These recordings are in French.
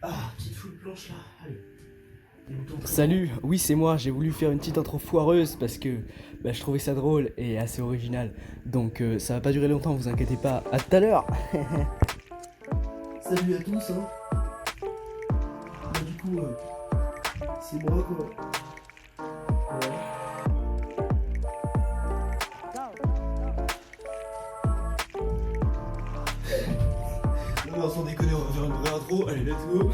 Ah, petite full planche là, allez. Salut, oui c'est moi, j'ai voulu faire une petite intro foireuse parce que je trouvais ça drôle et assez original. Donc ça va pas durer longtemps, vous inquiétez pas, à tout à l'heure. Salut à tous, hein. Bah, du coup, c'est moi quoi. Ouais. Non mais sans déconner, on va faire une vraie intro, allez let's go.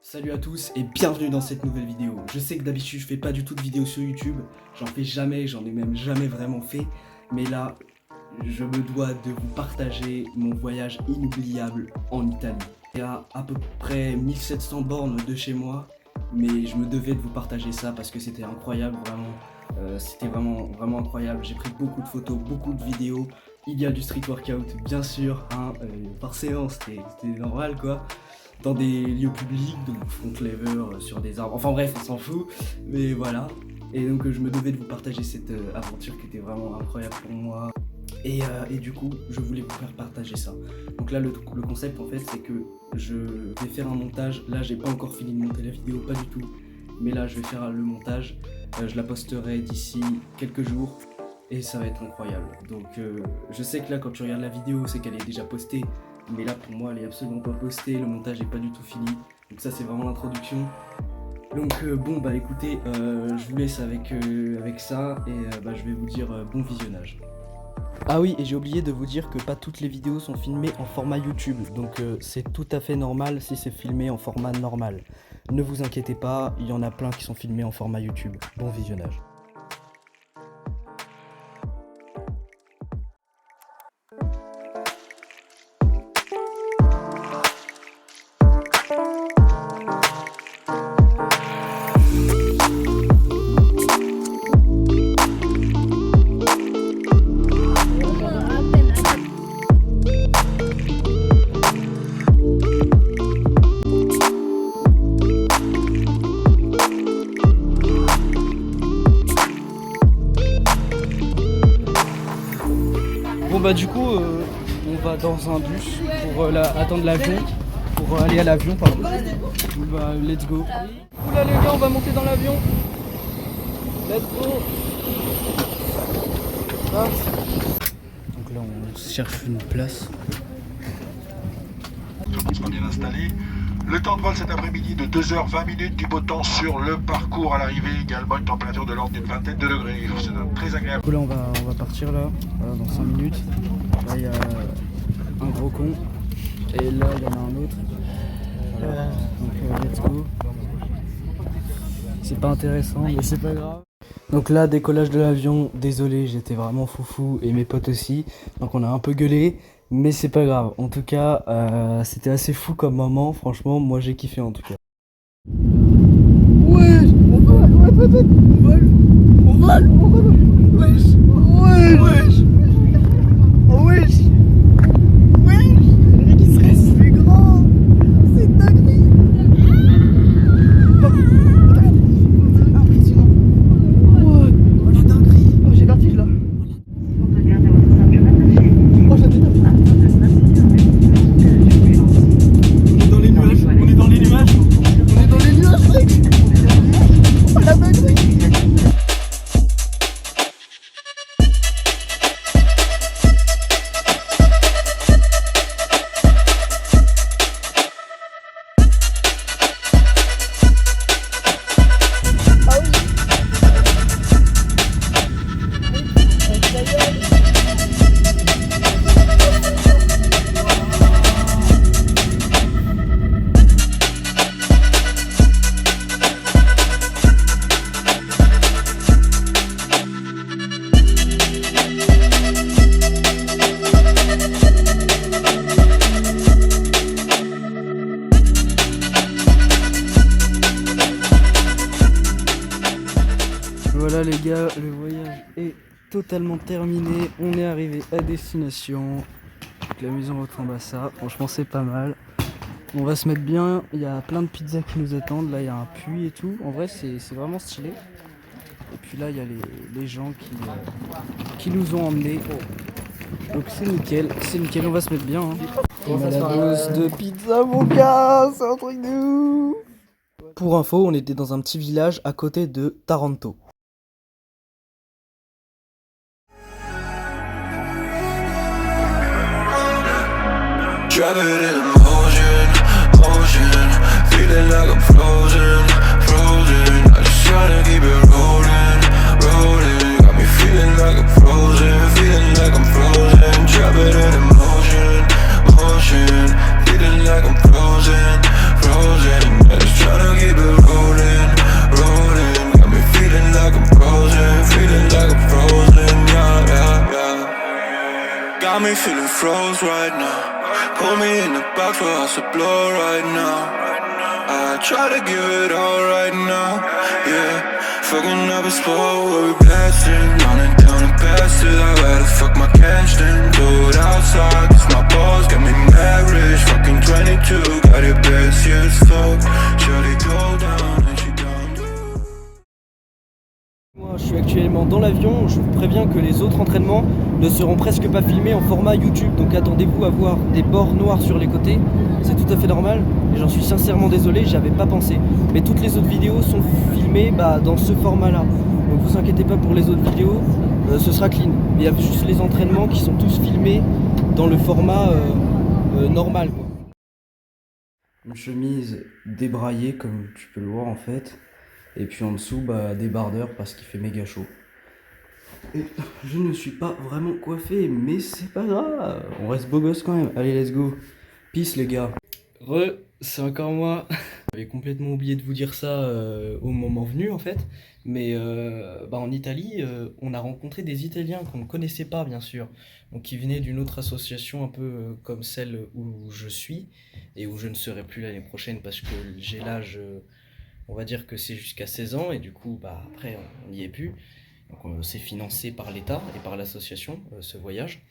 Salut à tous et bienvenue dans cette nouvelle vidéo. Je sais que d'habitude je fais pas du tout de vidéos sur YouTube, j'en fais jamais, j'en ai même jamais vraiment fait. Mais là, je me dois de vous partager mon voyage inoubliable en Italie. Il y a à peu près 1700 bornes de chez moi, mais je me devais de vous partager ça parce que c'était incroyable, vraiment. C'était vraiment incroyable. J'ai pris beaucoup de photos, beaucoup de vidéos. Il y a du street workout, bien sûr, hein, par séance, c'était normal quoi. Dans des lieux publics, donc front lever sur des arbres, enfin bref, on s'en fout, mais voilà. Et donc je me devais de vous partager cette aventure qui était vraiment incroyable pour moi. Et du coup, je voulais vous faire partager ça. Donc là, le concept en fait, c'est que je vais faire un montage. Là, j'ai pas encore fini de monter la vidéo, pas du tout. Mais là, je vais faire le montage. Je la posterai d'ici quelques jours. Et ça va être incroyable. Donc je sais que là, quand tu regardes la vidéo, c'est qu'elle est déjà postée. Mais là, pour moi, elle est absolument pas postée. Le montage est pas du tout fini. Donc ça, c'est vraiment l'introduction. Donc bon, bah écoutez, je vous laisse avec ça. Et je vais vous dire bon visionnage. Ah oui, et j'ai oublié de vous dire que pas toutes les vidéos sont filmées en format YouTube, donc c'est tout à fait normal si c'est filmé en format normal. Ne vous inquiétez pas, il y en a plein qui sont filmés en format YouTube. Bon visionnage. Bon bah du coup on va dans un bus pour attendre l'avion, pour aller à l'avion pardon. Bah let's go. Oula les gars, on va monter dans l'avion. Let's go. Hop. Donc là on cherche une place. On sera bien installé. Le temps de vol cet après-midi de 2h20 du beau temps sur le parcours à l'arrivée, également une température de l'ordre d'une vingtaine de degrés. C'est très agréable. Du coup là on va partir là, voilà, dans 5 minutes. Là il y a un gros con et là il y en a un autre. Voilà. Donc let's go. C'est pas intéressant mais c'est pas grave. Donc là décollage de l'avion, désolé j'étais vraiment foufou et mes potes aussi. Donc on a un peu gueulé. Mais c'est pas grave, en tout cas, c'était assez fou comme moment, franchement, moi j'ai kiffé en tout cas. Ouais, on vole, wesh, wesh, wesh, le mec il se reste plus grand, c'est une dinguerie. Impressionnant. Oh la dinguerie, oh j'ai vertige là. Voilà les gars, le voyage est totalement terminé, on est arrivé à destination. Donc la maison ressemble à ça, franchement c'est pas mal. On va se mettre bien, il y a plein de pizzas qui nous attendent, là il y a un puits et tout, en vrai c'est vraiment stylé. Et puis là il y a les gens qui nous ont emmenés. Donc c'est nickel, on va se mettre bien. Hein. On a la dose de pizza mon gars, c'est un truc de ouf. Pour info, on était dans un petit village à côté de Taranto. Drop it in motion, motion. Feeling like I'm frozen, frozen. I just tryna keep it rolling, rolling. Got me feeling like I'm frozen, feeling like I'm frozen. Drop it in motion, motion. Feeling like I'm frozen, frozen. I just tryna keep it rolling, rolling. Got me feeling like I'm frozen, feeling like I'm frozen. Yeah, yeah, yeah. Got me feeling froze right now. Pull me in the box for us to blow right now. I try to give it all right now, yeah. Fucking up a spot where we blasting. Running down the bastard, I'd rather fuck my cash than do it outside. Cause my balls got me mad rich. Fucking 22, got it best, yeah it's fuck. Shawty go down and she down. Moi je suis actuellement dans l'avion, je vous préviens que les autres entraînements ne seront presque pas filmés en format YouTube, donc attendez-vous à voir des bords noirs sur les côtés, c'est tout à fait normal et j'en suis sincèrement désolé, j'avais pas pensé. Mais toutes les autres vidéos sont filmées dans ce format là, donc vous inquiétez pas pour les autres vidéos, ce sera clean. Mais il y a juste les entraînements qui sont tous filmés dans le format normal quoi. Une chemise débraillée comme tu peux le voir en fait. Et puis en dessous, des bardeurs parce qu'il fait méga chaud. Et je ne suis pas vraiment coiffé, mais c'est pas grave. On reste beau gosse quand même. Allez, let's go. Peace les gars. C'est encore moi. J'avais complètement oublié de vous dire ça au moment venu en fait. Mais en Italie, on a rencontré des Italiens qu'on ne connaissait pas bien sûr. Donc qui venaient d'une autre association un peu comme celle où je suis. Et où je ne serai plus l'année prochaine parce que j'ai l'âge... on va dire que c'est jusqu'à 16 ans et du coup après on n'y est plus. Donc c'est financé par l'État et par l'association ce voyage.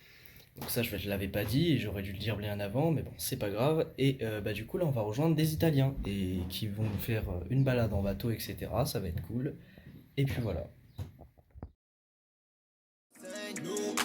Donc ça je l'avais pas dit et j'aurais dû le dire bien avant, mais bon c'est pas grave. Et du coup là on va rejoindre des Italiens et qui vont nous faire une balade en bateau etc. Ça va être cool. Et puis voilà.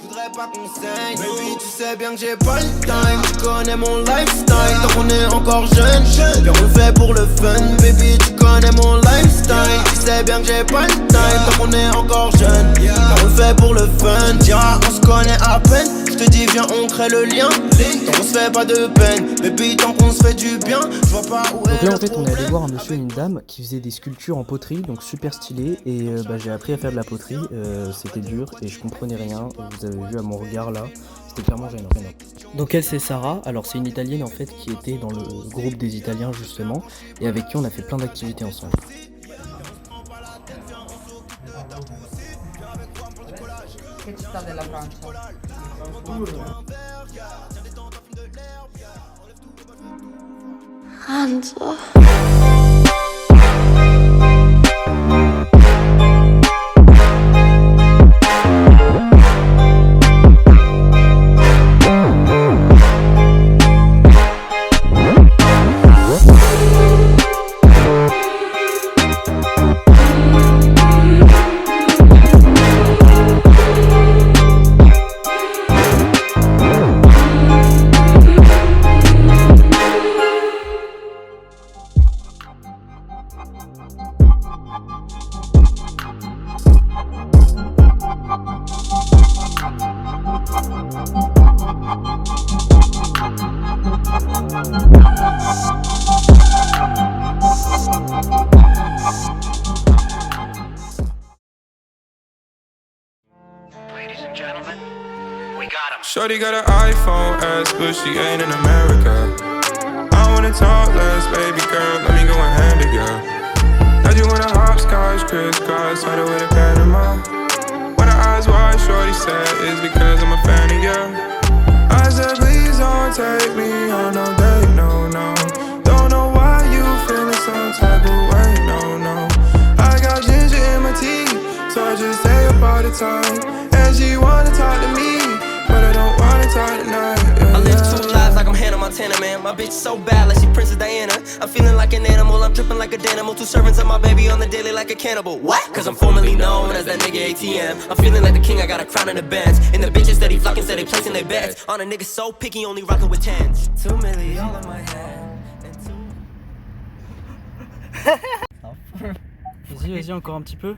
Voudrais pas qu'on saigne, baby tu sais bien que j'ai pas le time. Tu connais mon lifestyle, tant qu'on est encore jeune. Bien on fait pour le fun, baby tu connais mon lifestyle. Tu sais bien que j'ai pas le time, tant qu'on est encore jeune. Bien on fait pour le fun, dira on se connaît à peine. Je te dis viens on crée le lien, tant qu'on se fait pas de peine. Baby tant qu'on se fait du bien, je vois pas où est. Donc là en fait on est allé voir un monsieur et une dame qui faisaient des sculptures en poterie, donc super stylé. Et j'ai appris à faire de la poterie, c'était dur et je comprenais rien. Vous avez vu à mon regard là, c'était clairement gênant. Donc elle c'est Sarah, alors c'est une italienne en fait qui était dans le groupe des Italiens justement et avec qui on a fait plein d'activités ensemble. Che città della Francia? Hanzo. Shorty got an iPhone S, but she ain't in America. I wanna talk less, baby girl, let me go and hand it, girl. Now you wanna hopscotch, crisscross, how to with a Panama. When her eyes wide, shorty said, it's because I'm a fan of you. I said, please don't take me on no date, no, no. Don't know why you feeling some type of way, no, no. I got ginger in my tea, so I just stay up all the time. And she wanna talk to me, but I don't wanna talk tonight. Yeah, I live two lives like I'm Hannah Montana, man. My bitch so bad, like she Princess Diana. I'm feeling like an animal, I'm dripping like a Danimal. 2 servings of my baby on the daily like a cannibal. What? Cause I'm formerly known as that nigga ATM. I'm feeling like the king, I got a crown in the Benz. And the bitches that he flocking said they placing their bets on a nigga so picky, only rocking with 10s. 2 million all in my head. Vas-y, vas-y, encore un petit peu.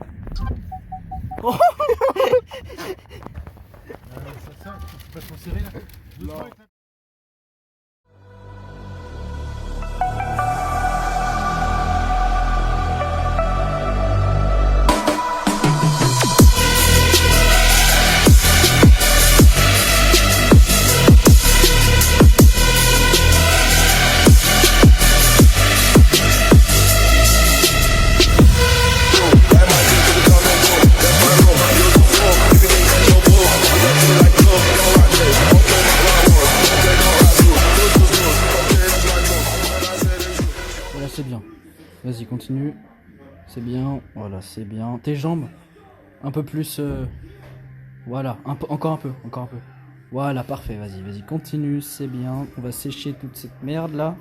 Voilà, c'est bien. Vas-y, continue. C'est bien. Voilà, c'est bien. Tes jambes. Un peu plus. Voilà. Encore un peu. Encore un peu. Voilà, parfait. Vas-y, vas-y. Continue. C'est bien. On va sécher toute cette merde là.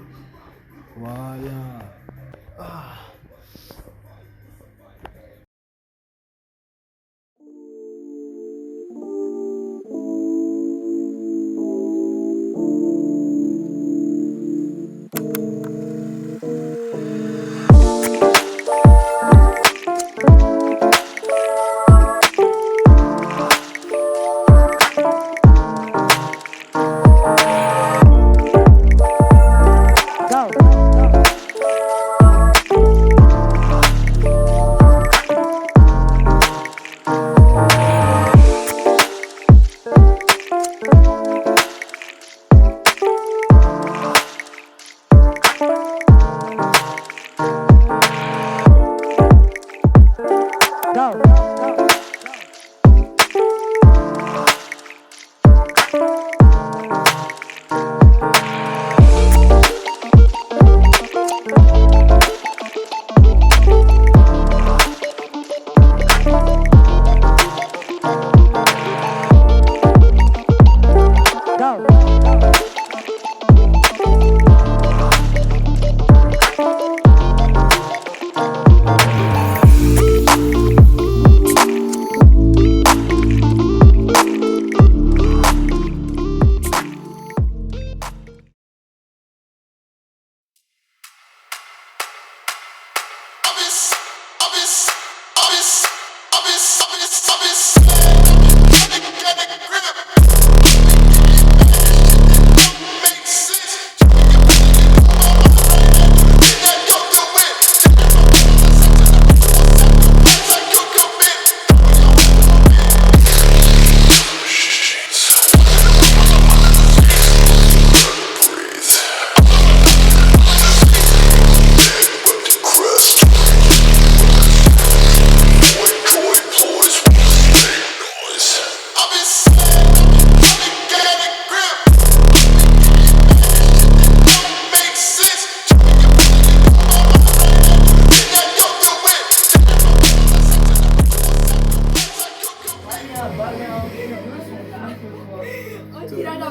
Voilà. Ah.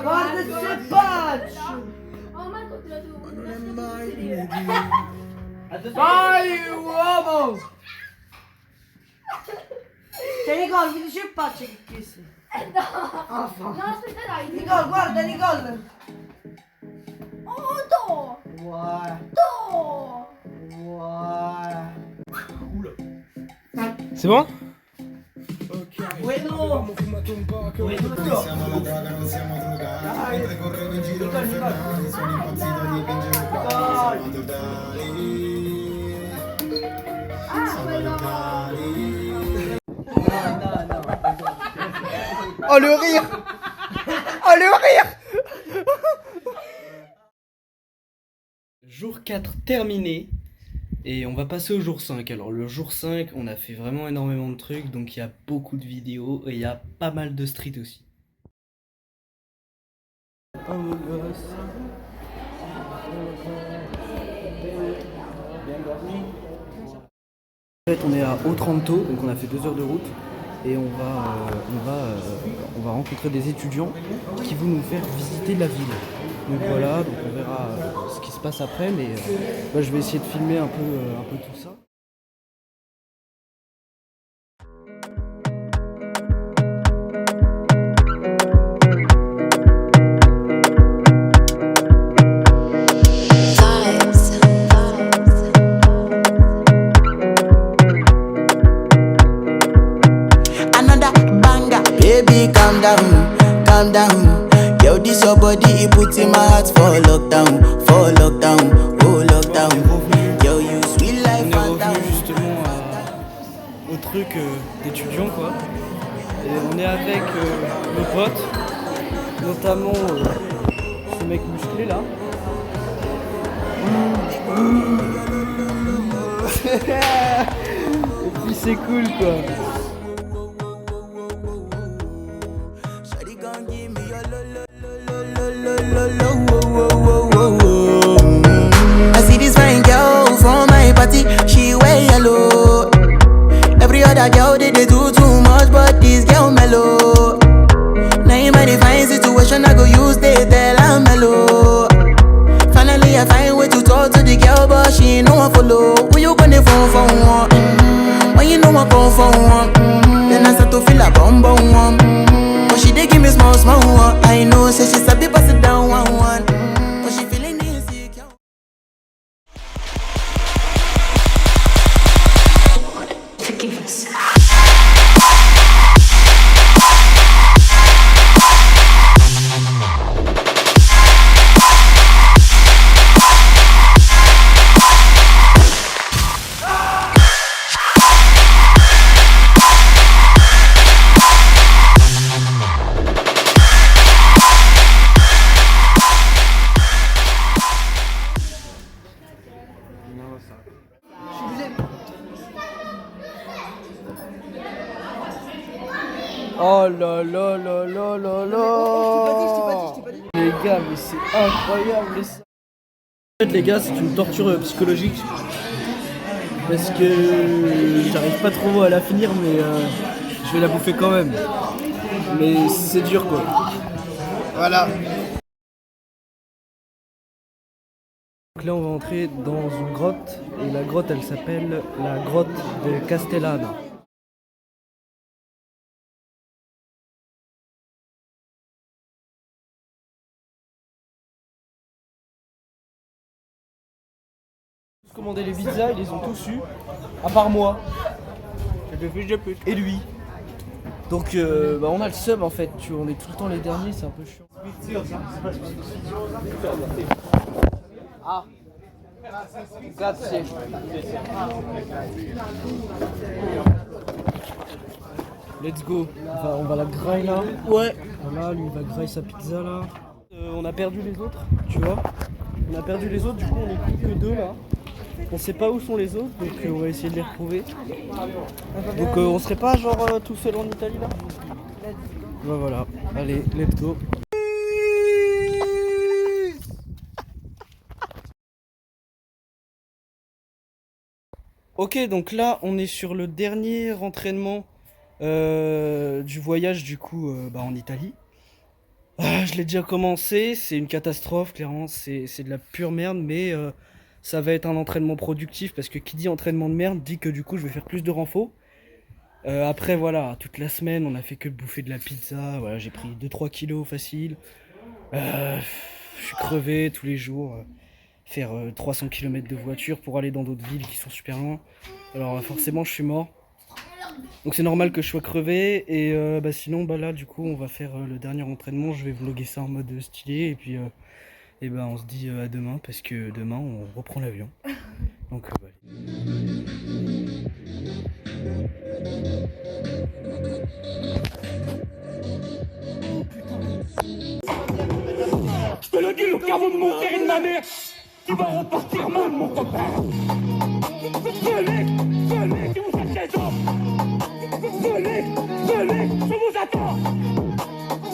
Guarda se faccio! Oh Marco, te lo devo. Non è mai lunedì. Vai uomo! Cioè Nicole, mi dice il faccio che chiesto. No! Non aspetterai. Nicole, guarda Nicole! Oh, do! Wow. Do! Wow. C'est bon? Bueno! Siamo alla droga, non siamo drogati. Mentre correvo in giro per Ferrari, sono impazzito di piangere qua. Siamo totali. Siamo totali. Oh le rire! Oh le rire! Jour 4 terminé. Et on va passer au jour 5. Alors le jour 5, on a fait vraiment énormément de trucs, donc il y a beaucoup de vidéos et il y a pas mal de street aussi. Oh mon gosse. En fait on est à Otranto, donc on a fait 2 heures de route et on va rencontrer des étudiants qui vont nous faire visiter la ville. Donc voilà, donc on verra ce qui se passe après, mais je vais essayer de filmer un peu tout ça. Baby, calm down. Yo, this your body, it puts in my heart for lockdown, oh lockdown. Yo, you sweet life, on est revenu justement au truc d'étudiant quoi. Et on est avec nos potes, notamment ce mec musclé là. Et puis c'est cool quoi. I see this fine girl from my party, she wear yellow. Every other girl they do too much, but this girl mellow. Now in my divine situation, I go use they tell I'm mellow. Finally I find way to talk to the girl, but she ain't no one follow. Who you gonna phone for one? When you know I come for one, then I start to feel a bum one. But she dey give me small one. I know, say she sabi pass it down one. But she feeling insecure. Forgive us. Oh là là là là là là. Les gars, mais c'est incroyable ça. En fait les gars, c'est une torture psychologique. Parce que j'arrive pas trop à la finir, mais je vais la bouffer quand même. Mais c'est dur quoi. Voilà. Donc là on va entrer dans une grotte. Et la grotte elle s'appelle la grotte de Castellana. Commander les pizzas, ils les ont tous eu, à part moi. Et lui. Donc on a le seum en fait, tu vois, on est tout le temps les derniers, c'est un peu chiant. Ah, grazie. Let's go. On va la grailler là. Ouais. Voilà, lui il va grailler sa pizza là. On a perdu les autres, tu vois. On a perdu les autres, du coup on est plus que deux là. On sait pas où sont les autres, donc on va essayer de les retrouver. Donc on serait pas genre tout seul en Italie là? Bah voilà, allez, let's go. Ok, donc là on est sur le dernier entraînement du voyage du coup en Italie. Je l'ai déjà commencé, c'est une catastrophe, clairement c'est de la pure merde, mais ça va être un entraînement productif parce que qui dit entraînement de merde dit que du coup je vais faire plus de renfo. Après voilà, toute la semaine on a fait que bouffer de la pizza, voilà, j'ai pris 2-3 kilos facile. Je suis crevé tous les jours, faire 300 km de voiture pour aller dans d'autres villes qui sont super loin. Alors forcément je suis mort. Donc c'est normal que je sois crevé et sinon là du coup on va faire le dernier entraînement, je vais vlogger ça en mode stylé et puis on se dit à demain parce que demain on reprend l'avion. Donc Je te le dis, le caveau de mon père et de ma mère, tu vas repartir mal mon copain. Venez, si vous êtes des hommes. Venez, je vous attends.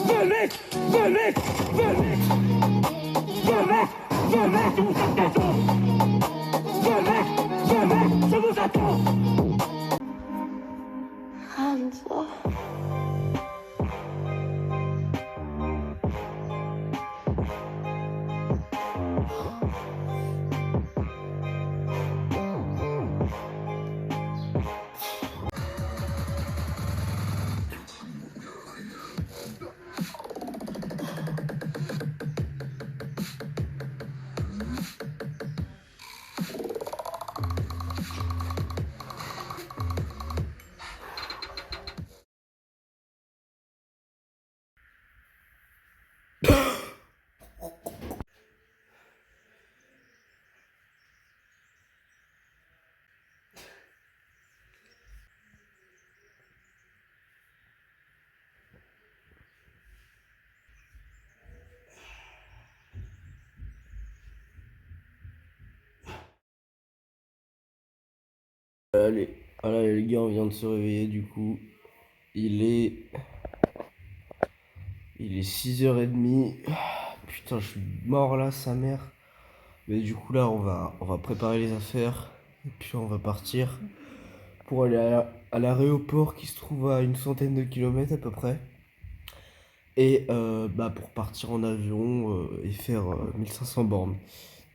Venez, si vous êtes des hommes. Venez, je vous attends. Hanzo. Voilà, les gars, on vient de se réveiller du coup. Il est 6h30. Putain, je suis mort là, sa mère. Mais du coup là, on va préparer les affaires. Et puis on va partir pour aller à l'aéroport qui se trouve à une centaine de kilomètres à peu près. Et pour partir en avion et faire 1500 bornes.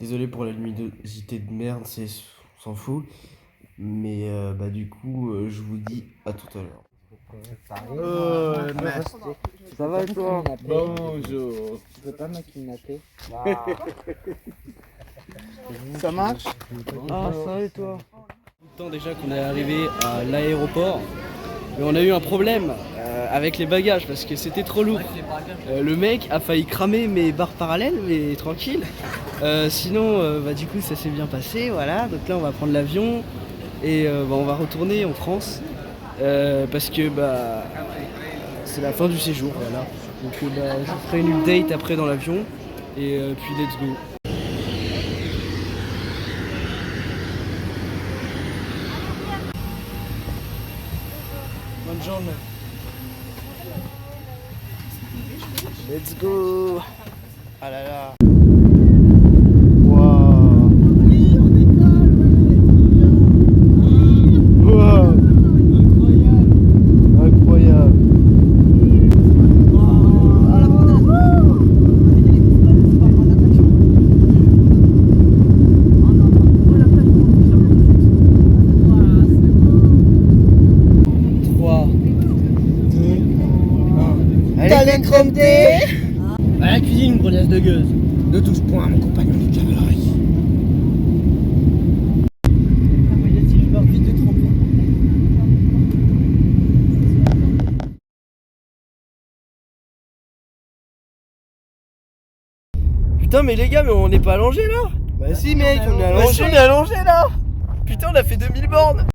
Désolé pour la luminosité de merde, on s'en fout. Mais du coup, je vous dis à tout à l'heure. Merci. Ça va et toi? Bonjour. Tu peux pas me kidnapper? Ça marche? Ah, ça va et toi? Le temps déjà qu'on est arrivé à l'aéroport, mais on a eu un problème avec les bagages parce que c'était trop lourd. Le mec a failli cramer mes barres parallèles, mais tranquille. Sinon, du coup, ça s'est bien passé, voilà. Donc là, on va prendre l'avion et on va retourner en France parce que c'est la fin du séjour, voilà. Donc je ferai une update après dans l'avion et puis let's go. Bonne journée. Let's go! Ah là là! Incroyable! À la cuisine, grenasse de gueuse. Ne touche point à mon compagnon de cavalerie. Putain, mais les gars, mais on n'est pas allongé là? Bah si, mec, on est allongé là! Putain, on a fait 2000 bornes!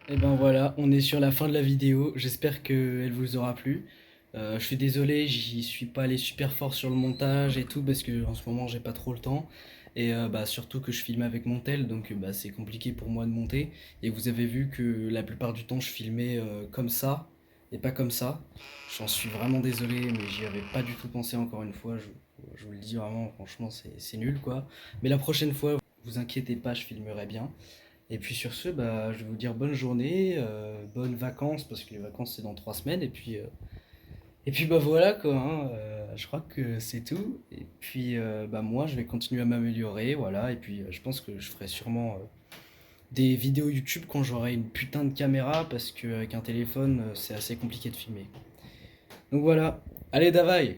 Et ben voilà, on est sur la fin de la vidéo. J'espère qu'elle vous aura plu. Je suis désolé, j'y suis pas allé super fort sur le montage et tout parce que en ce moment j'ai pas trop le temps et surtout que je filme avec mon tel, donc c'est compliqué pour moi de monter. Et vous avez vu que la plupart du temps je filmais comme ça et pas comme ça. J'en suis vraiment désolé, mais j'y avais pas du tout pensé encore une fois. Je vous le dis vraiment, franchement c'est nul quoi. Mais la prochaine fois, vous inquiétez pas, je filmerai bien. Et puis sur ce, je vais vous dire bonne journée, bonnes vacances, parce que les vacances c'est dans 3 semaines, et puis voilà quoi, hein, je crois que c'est tout. Et puis moi je vais continuer à m'améliorer, voilà, et puis je pense que je ferai sûrement des vidéos YouTube quand j'aurai une putain de caméra, parce qu'avec un téléphone c'est assez compliqué de filmer. Donc voilà, allez Davaï!